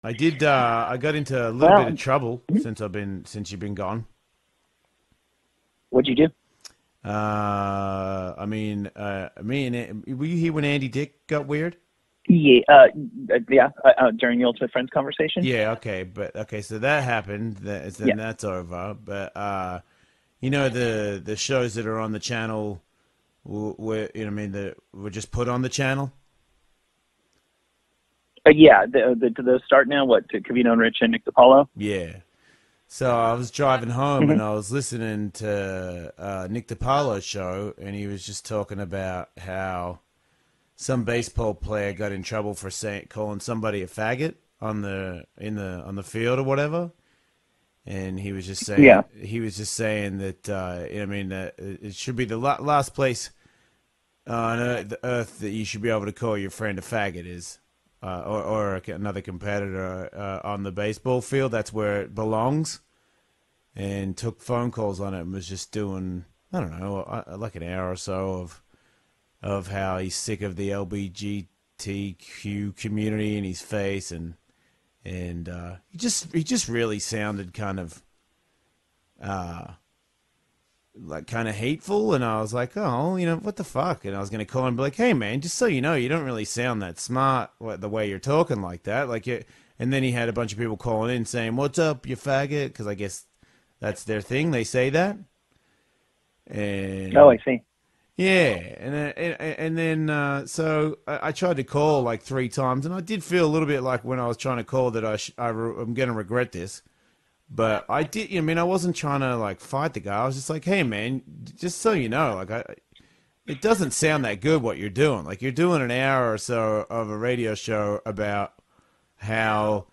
I did. I got into a little bit Well, of trouble mhm. since you've been gone. What'd you do? Me and were you here when Andy Dick got weird? Yeah, yeah. During the Ultimate Friends conversation. Yeah. Okay. But okay. So that happened. Yeah. Then that's over. But you know the shows that are on the channel, were that were just put on the channel. Yeah. Do those start now? What, to Cavino and Rich and Nick DiPaolo? Yeah. So I was driving home Hmm. and I was listening to Nick DiPaolo's show, and he was just talking about how some baseball player got in trouble for calling somebody a faggot on the field or whatever, and Yeah. he was just saying that that it should be the last place on the earth that you should be able to call your friend a faggot is. Or another competitor on the baseball field. That's where it belongs. And took phone calls on it and was just doing, I don't know, like an hour or so of how he's sick of the LGBTQ community in his face, and he just really sounded kind of kind of hateful, and I was like, oh, what the fuck? And I was going to call him and be like, hey, man, just so you know, you don't really sound that smart the way you're talking like that. And then he had a bunch of people calling in saying, what's up, you faggot? Because I guess that's their thing. They say that. Oh, I And see. yeah, and then so I tried to call like three times, and I did feel a little bit like when I was trying to call that I'm going to regret this. But I did. I wasn't trying to like fight the guy. I was just like, hey, man, just so you know, it doesn't sound that good what you're doing. Like you're doing an hour or so of a radio show about how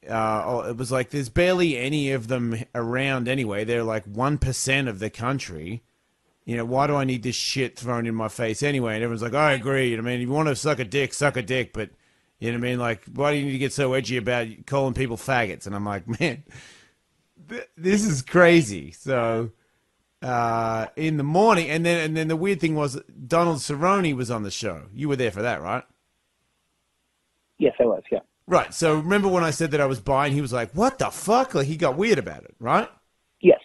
it was like there's barely any of them around anyway. They're like 1% of the country. Why do I need this shit thrown in my face anyway? And everyone's like, I agree. If you want to suck a dick, but Like, why do you need to get so edgy about calling people faggots? And I'm like, man, this is crazy. So in the morning, and then the weird thing was Donald Cerrone was on the show. You were there for that, right? Yes, I was. Yeah. Right. So remember when I said that I was bi, and he was like, "What the fuck?" Like he got weird about it, right? Yes.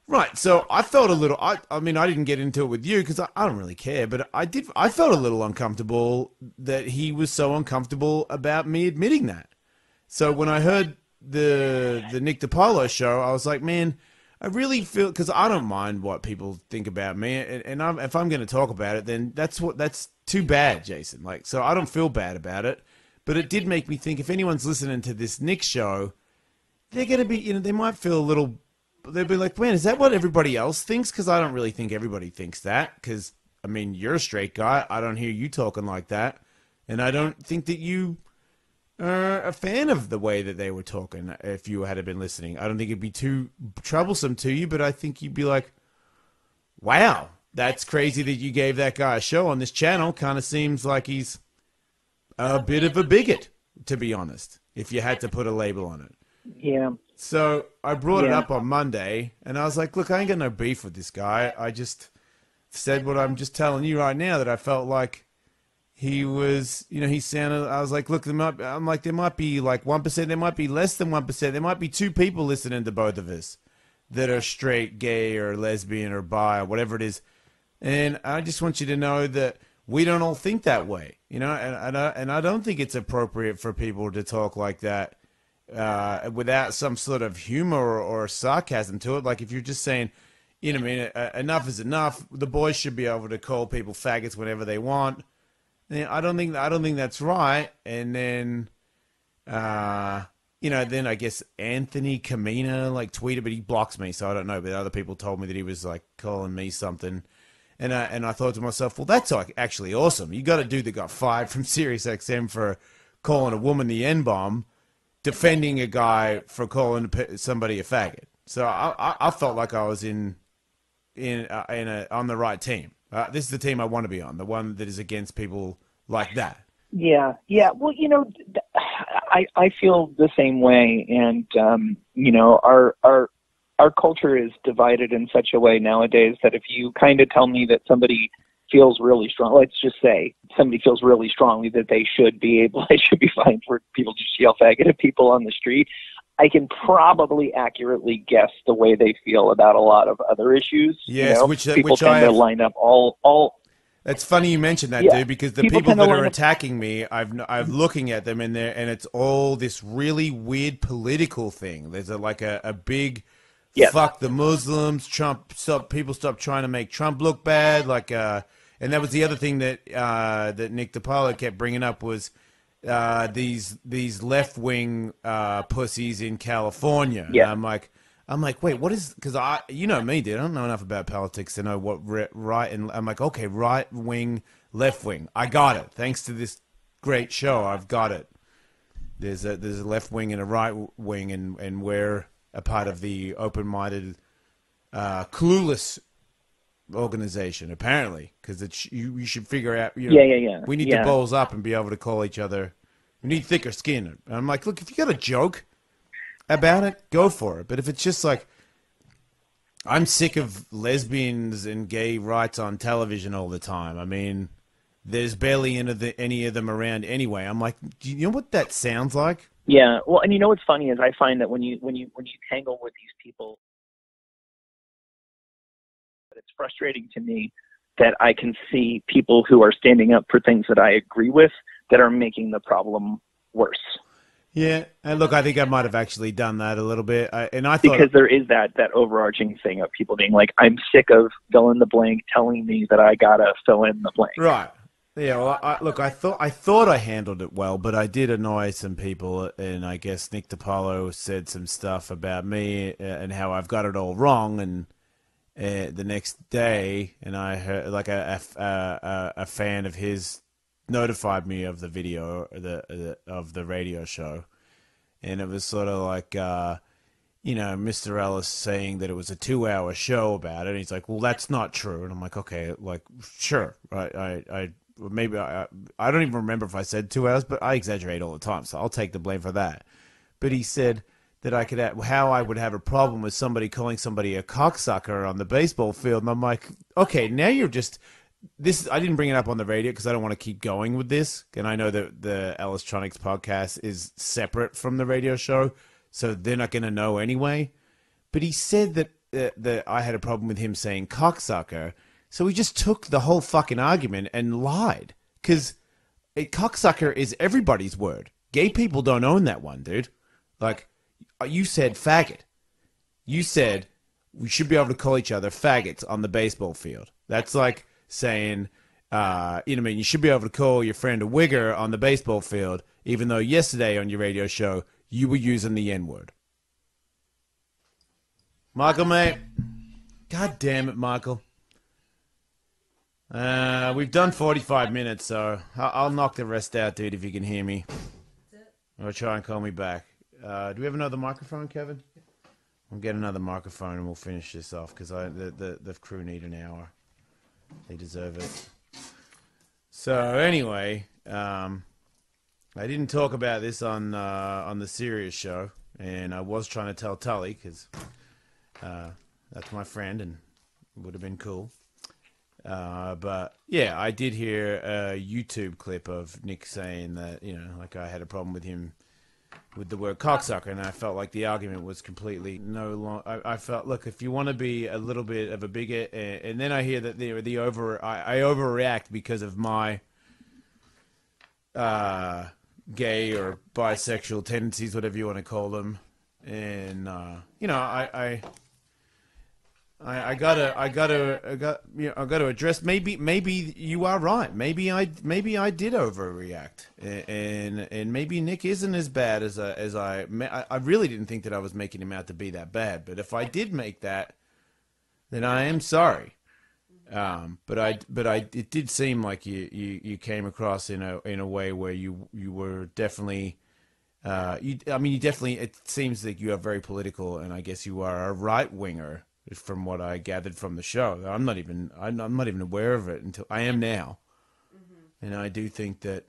Right. So I felt a little. I didn't get into it with you because I don't really care, but I did. I felt a little uncomfortable that he was so uncomfortable about me admitting that. So when I heard the Nick DiPaolo show, I was like, man, I really feel because I don't mind what people think about me, and if I'm going to talk about it, then that's too bad, Jason. Like, so I don't feel bad about it, but it did make me think if anyone's listening to this Nick show, they're going to be, they might feel a little. They'll be like, man, is that what everybody else thinks? Because I don't really think everybody thinks that. Because you're a straight guy. I don't hear you talking like that, and I don't think that you a fan of the way that they were talking if you had been listening. I don't think it'd be too troublesome to you, but I think you'd be like, wow, that's crazy that you gave that guy a show on this channel. Kind of seems like he's a bit of a bigot, to be honest, if you had to put a label on it. Yeah. So I brought it Yeah. up on Monday, and I was like, look, I ain't got no beef with this guy. I just said what I'm just telling you right now, that I felt like he was, he sounded, I was like, look, there might be like 1%, there might be less than 1%, there might be two people listening to both of us that are straight, gay, or lesbian, or bi, or whatever it is. And I just want you to know that we don't all think that way, and I don't think it's appropriate for people to talk like that without some sort of humor or sarcasm to it. Like if you're just saying, enough is enough, the boys should be able to call people faggots whenever they want. I don't think that's right. And then, then I guess Anthony Camina like tweeted, but he blocks me, so I don't know. But other people told me that he was like calling me something, and I thought to myself, well, that's like actually awesome. You got a dude that got fired from SiriusXM for calling a woman the N bomb, defending a guy for calling somebody a faggot. So I felt like I was on the right team. This is the team I want to be on, the one that is against people like that. Yeah. Yeah. Well, I feel the same way, and our culture is divided in such a way nowadays that if you kind of tell me that somebody feels really strong, let's just say somebody feels really strongly that they should be fine for people to just yell faggot at people on the street, I can probably accurately guess the way they feel about a lot of other issues. Yes, people tend to line up all. It's funny you mentioned that, Yeah, dude, because the people people tend to that are line up. attacking me, I'm looking at them in there, and it's all this really weird political thing. There's a big Yes. fuck the Muslims, Trump, people stop trying to make Trump look bad, and that was the other thing that that Nick DiPaolo kept bringing up was these left wing pussies in California. Yeah. And I'm like, wait, what is? Because you know me, dude. I don't know enough about politics to know what right and I'm like, okay, right wing, left wing. I got it. Thanks to this great show, I've got it. There's a left wing and a right wing, and we're a part of the open-minded, clueless organization, apparently, because you should figure out. Yeah. We need to balls up and be able to call each other. We need thicker skin. And I'm like, look, if you got a joke about it, go for it. But if it's just like, I'm sick of lesbians and gay rights on television all the time. I mean, there's barely any of them around anyway. I'm like, do you know what that sounds like? Yeah. Well, and what's funny is I find that when you tangle with these people, it's frustrating to me that I can see people who are standing up for things that I agree with that are making the problem worse. Yeah, and look, I think I might have actually done that a little bit, and I thought because there is that overarching thing of people being like, I'm sick of fill in the blank telling me that I gotta fill in the blank. Right. Yeah. Well, I thought I handled it well, but I did annoy some people, and I guess Nick DiPaolo said some stuff about me and how I've got it all wrong, and the next day, and I heard like a fan of his notified me of the video of the radio show, and it was sort of like Mr. Ellis saying that it was a 2-hour show about it, and he's like, well, that's not true, and I'm like, okay, like, sure, I don't even remember if I said 2 hours, but I exaggerate all the time, so I'll take the blame for that. But he said that how I would have a problem with somebody calling somebody a cocksucker on the baseball field, and I'm like, okay, now you're just this. I didn't bring it up on the radio because I don't want to keep going with this, and I know that the Ellistronics podcast is separate from the radio show, so they're not going to know anyway. But he said that I had a problem with him saying cocksucker, so he just took the whole fucking argument and lied, because cocksucker is everybody's word. Gay people don't own that one, dude. Like, you said faggot. You said we should be able to call each other faggots on the baseball field. That's like saying, you should be able to call your friend a wigger on the baseball field, even though yesterday on your radio show you were using the N-word. Michael, mate. God damn it, Michael. We've done 45 minutes, so I'll knock the rest out, dude, if you can hear me. Or try and call me back. Do we have another microphone, Kevin? We'll get another microphone and we'll finish this off, because the crew need an hour. They deserve it. So anyway, I didn't talk about this on the Serious show, and I was trying to tell Tully, because that's my friend and it would have been cool. But yeah, I did hear a YouTube clip of Nick saying that, I had a problem with him with the word cocksucker, and I felt like the argument was completely I felt, look, if you want to be a little bit of a bigot, and then I hear that I overreact because of my gay or bisexual tendencies, whatever you want to call them, and I gotta address. Maybe you are right. Maybe I did overreact, and maybe Nick isn't as bad as I really didn't think that I was making him out to be that bad. But if I did make that, then I am sorry. But it did seem like you came across in a way where you were definitely. It seems that you are very political, and I guess you are a right winger, from what I gathered from the show. I'm not even aware of it until I am now. Mm-hmm. And I do think that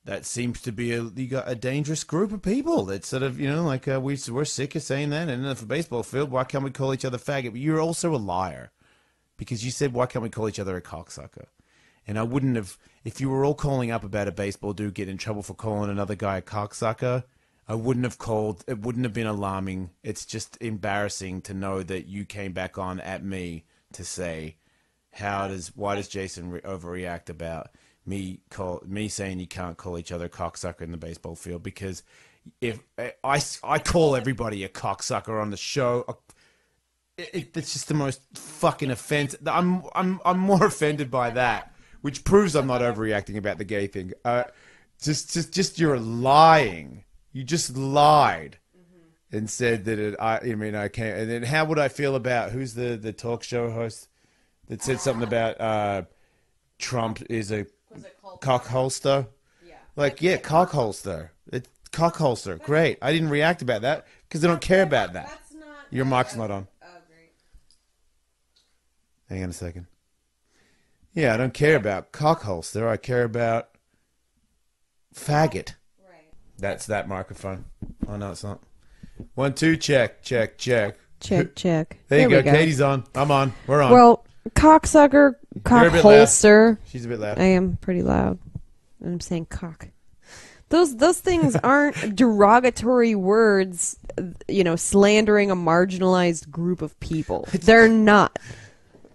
that seems to be you got a dangerous group of people that sort of, we're sick of saying that. And if a baseball field, why can't we call each other faggot? But you're also a liar, because you said, why can't we call each other a cocksucker? And I wouldn't have, if you were all calling up about a baseball dude getting in trouble for calling another guy a cocksucker, I wouldn't have called, it wouldn't have been alarming. It's just embarrassing to know that you came back on at me to say, why does Jason overreact about me saying you can't call each other a cocksucker in the baseball field? Because if I call everybody a cocksucker on the show, it's just the most fucking offense. I'm more offended by that, which proves I'm not overreacting about the gay thing. Just you're lying. You just lied and said that I can't. And then how would I feel about who's the talk show host that said something about Trump is a cock holster? Yeah. Like, yeah, cock holster. It's cock holster. Great. I didn't react about that because I don't care about that. Your mic's not on. Oh, great. Hang on a second. Yeah, I don't care about cock holster. I care about faggot. Right. That's that microphone. Oh, no, it's not. 1, 2, check. Check. There you go. Katie's on. I'm on. We're on. Well, cocksucker, cock holster. She's a bit loud. I am pretty loud. I'm saying cock. Those things aren't derogatory words, slandering a marginalized group of people. They're not.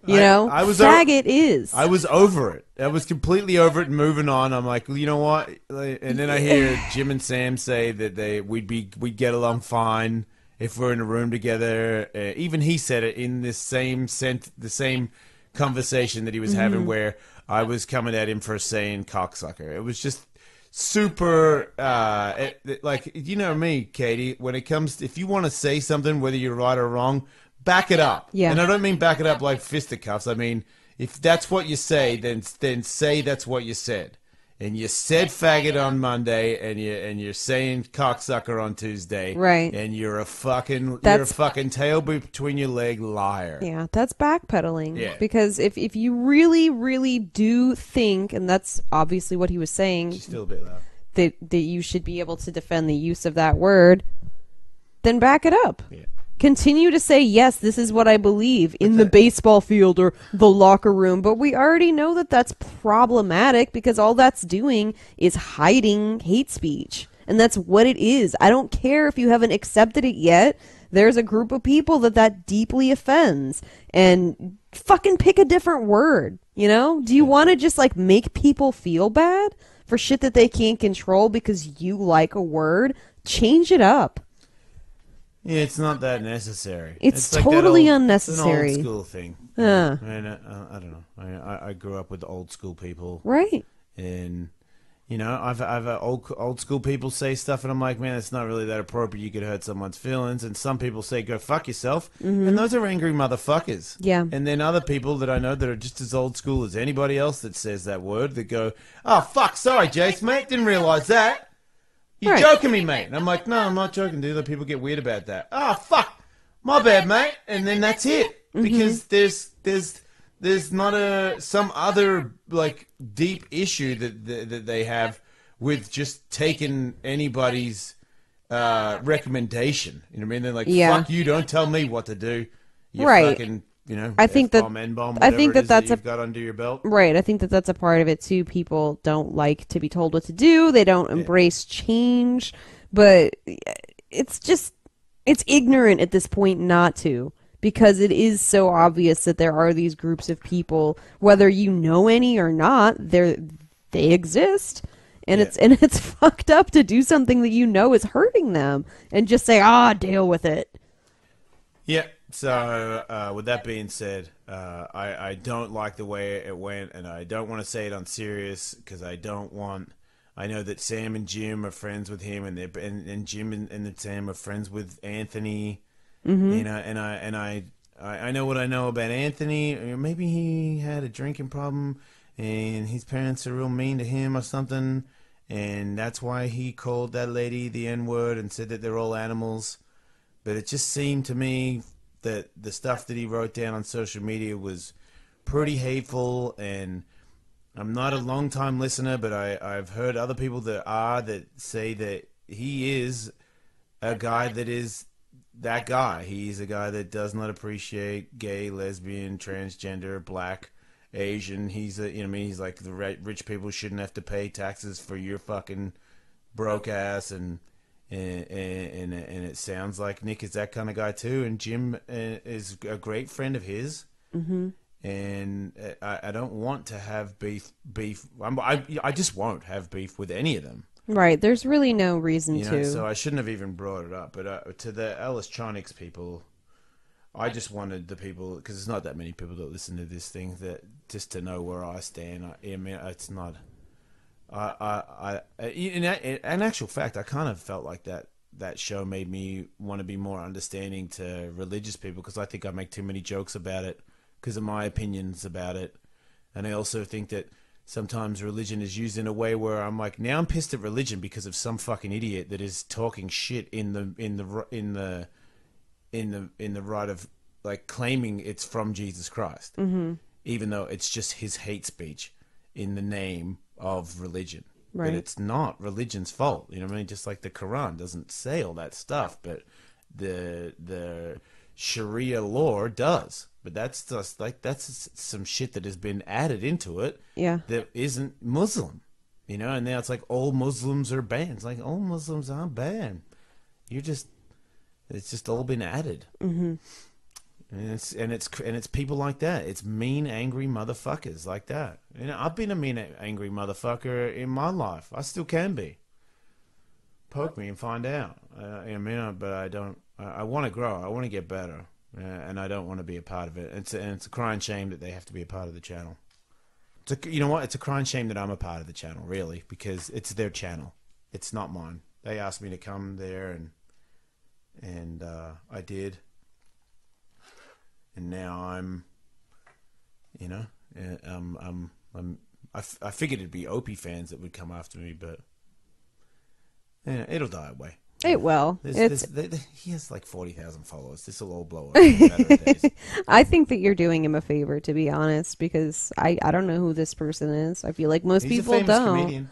Faggot is. I was over it. I was completely over it and moving on. I'm like, you know what? And then I hear Jim and Sam say that we'd get along fine if we're in a room together. Even he said it in the same conversation that he was having where I was coming at him for saying cocksucker. It was just super, you know me, Katie, when it comes, if you want to say something, whether you're right or wrong, back it up. Yeah. And I don't mean back it up like fisticuffs. I mean, if that's what you say, then say that's what you said. And you said faggot on Monday, and you're saying cocksucker on Tuesday, right? And you're a fucking tail between your leg liar. Yeah, that's backpedaling. Yeah. Because if you really, really do think, and that's obviously what he was saying, she's still a bit loud, that you should be able to defend the use of that word, then back it up. Yeah. Continue to say, yes, this is what I believe in the baseball field or the locker room. But we already know that that's problematic because all that's doing is hiding hate speech. And that's what it is. I don't care if you haven't accepted it yet. There's a group of people that deeply offends. And fucking pick a different word, Do you want to just, make people feel bad for shit that they can't control because you like a word? Change it up. Yeah, it's not that necessary. It's totally unnecessary. It's an old school thing. Yeah. I don't know. I grew up with old school people. Right. And, I've old school people say stuff, and I'm like, man, it's not really that appropriate. You could hurt someone's feelings. And some people say, go fuck yourself. Mm-hmm. And those are angry motherfuckers. Yeah. And then other people that I know that are just as old school as anybody else that says that word, that go, oh, fuck, sorry, Jace, mate, didn't realize that. You're joking me, mate. And I'm like, no, I'm not joking, dude. People get weird about that. Oh, fuck. My bad, mate. And then that's it. Because there's not some other, deep issue that they have with just taking anybody's recommendation. You know what I mean? They're like, fuck you, don't tell me what to do. You fucking, I think N-bomb, that's you've got under your belt. Right. I think that's a part of it too. People don't like to be told what to do. They don't embrace change, but it's ignorant at this point not to, because it is so obvious that there are these groups of people, whether you know any or not, they exist. And it's fucked up to do something that is hurting them and just say, deal with it. Yeah. So, with that being said, I don't like the way it went, and I don't want to say it on serious because I know that Sam and Jim are friends with him, and Jim and Sam are friends with Anthony. Mm-hmm. I know what I know about Anthony. Maybe he had a drinking problem, and his parents are real mean to him or something, and that's why he called that lady the N-word and said that they're all animals. But it just seemed to me that the stuff that he wrote down on social media was pretty hateful, and I'm not a long-time listener, but I've heard other people that say that he is a guy that is that guy. He's a guy that does not appreciate gay, lesbian, transgender, black, Asian. He's a, you know what I mean? He's like, the rich people shouldn't have to pay taxes for your fucking broke ass, and it sounds like Nick is that kind of guy too. And Jim is a great friend of his. Mm-hmm. And I don't want to have beef. I just won't have beef with any of them. Right. There's really no reason to. So I shouldn't have even brought it up. But to the Ellistronics people, I just wanted the people, because there's not that many people that listen to this thing, that just to know where I stand. I mean, it's not. In actual fact, I kind of felt like that show made me want to be more understanding to religious people, because I think I make too many jokes about it because of my opinions about it. And I also think that sometimes religion is used in a way where I'm like, now I'm pissed at religion because of some fucking idiot that is talking shit in the right of, like, claiming it's from Jesus Christ, even though it's just his hate speech in the name of religion. Right. But it's not religion's fault. You know what I mean? Just like the Quran doesn't say all that stuff, but the Sharia law does. But that's just like, that's some shit that has been added into it. Yeah. That isn't Muslim. You know, and now it's like all Muslims are banned. It's like, all Muslims aren't banned. It's just all been added. Mm-hmm. And it's people like that. It's mean, angry motherfuckers like that. You know, I've been a mean, angry motherfucker in my life. I still can be. Poke me and find out. I mean, but I don't. I want to grow. I want to get better, and I don't want to be a part of it. It's a crying shame that they have to be a part of the channel. You know what? It's a crying shame that I'm a part of the channel, really, because it's their channel. It's not mine. They asked me to come there, and I did. And now I'm, you know, I figured it'd be Opie fans that would come after me, but yeah, it'll die away. It will. He has like 40,000 followers. This will all blow up. In a matter of days. I think that you're doing him a favor, to be honest, because I don't know who this person is. I feel like most people don't. He's a famous comedian.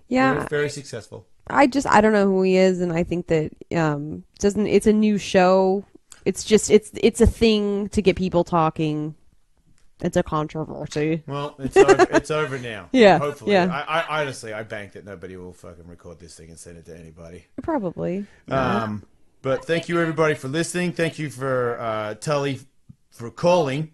Yeah, very, very successful. I don't know who he is, and I think that it's a new show. It's just it's a thing to get people talking. It's a controversy. Well, it's over now. Yeah. Hopefully. Yeah. I honestly, I bank that nobody will fucking record this thing and send it to anybody. Probably. But thank you everybody for listening. Thank you for Tully for calling.